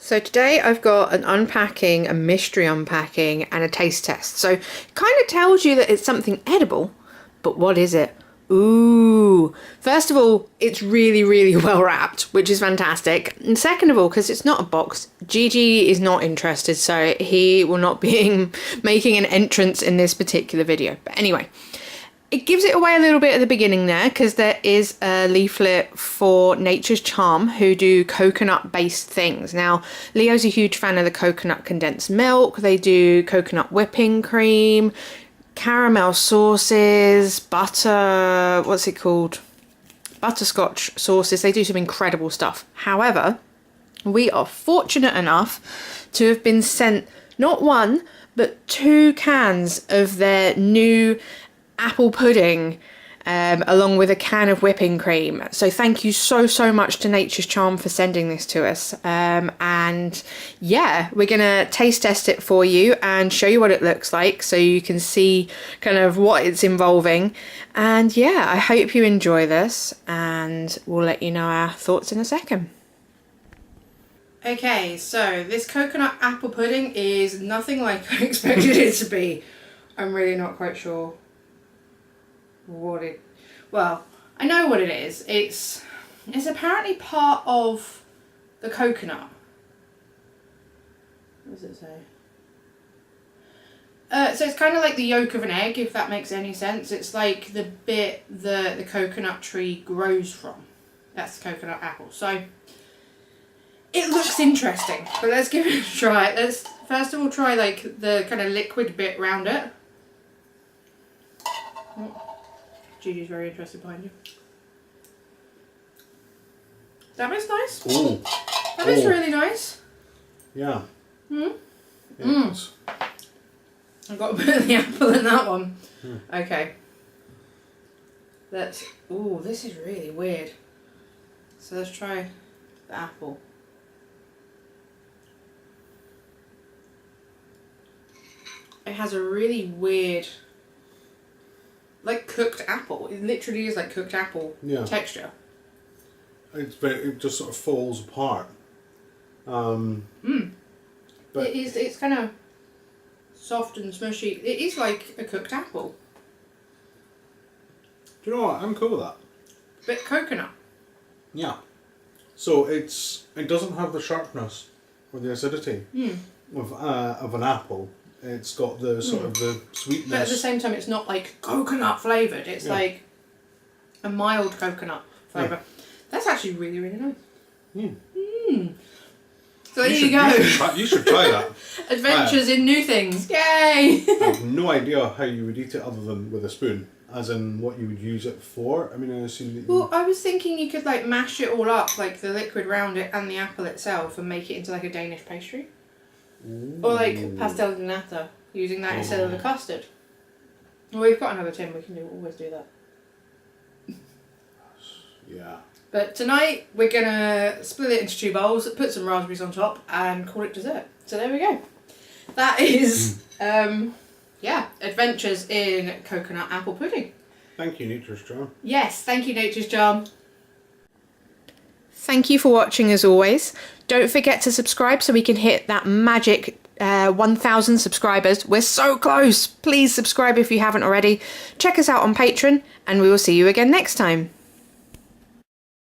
So today I've got an unpacking, a mystery unpacking, and a taste test. So it kind of tells you that it's something edible, but what is it? Ooh. First of all, it's really, really well wrapped, which is fantastic. And second of all, because it's not a box, Gigi is not interested, so he will not be making an entrance in this particular video. But anyway, it gives it away a little bit at the beginning there, because there is a leaflet for Nature's Charm, who do coconut based things. Now, Leo's a huge fan of the coconut condensed milk. They do coconut whipping cream, caramel sauces, butter, what's it called? Butterscotch sauces. They do some incredible stuff. However, we are fortunate enough to have been sent not one, but 2 cans of their new apple pudding, along with a can of whipping cream. So thank you so much to Nature's Charm for sending this to us. And yeah, we're gonna taste test it for you and show you what it looks like so you can see kind of what it's involving. And yeah, I hope you enjoy this, and we'll let you know our thoughts in a second. Okay, so this coconut apple pudding is nothing like I expected it to be. I'm really not quite sure well, I know what it is. It's apparently part of the coconut. What does it say? So it's kind of like the yolk of an egg, if that makes any sense. It's like the bit the coconut tree grows from. That's the coconut apple. So it looks interesting, but let's give it a try. Let's first of all try like the kind of liquid bit around it. Gigi's very interested behind you. That bit's nice. Ooh. That bit's really nice. Yeah. I've got a bit of the apple in that one. Okay. Ooh, this is really weird. So let's try the apple. It has a really weird, like cooked apple. It literally is like cooked apple texture. It just sort of falls apart. But It's kind of soft and smushy. It is like a cooked apple. Do you know what? I'm cool with that. Bit coconut. Yeah. So it doesn't have the sharpness or the acidity of an apple. It's got the sort of the sweetness. But at the same time, it's not like coconut flavoured. It's like a mild coconut flavour. Yeah. That's actually really, really nice. So there you go. You should try that. Adventures in new things. Yay! I have no idea how you would eat it other than with a spoon, as in what you would use it for. I mean, I assume that Well, I was thinking you could like mash it all up, like the liquid around it and the apple itself, and make it into like a Danish pastry. Ooh. Or like pastel de nata, using that instead of the custard. Well, we've got another tin, we can always do that. Yeah. But tonight we're gonna split it into 2 bowls, put some raspberries on top, and call it dessert. So there we go. That is, adventures in coconut apple pudding. Thank you, Nature's Charm. Yes, thank you, Nature's Charm. Thank you for watching as always. Don't forget to subscribe so we can hit that magic 1,000 subscribers. We're so close. Please subscribe if you haven't already. Check us out on Patreon, and we will see you again next time.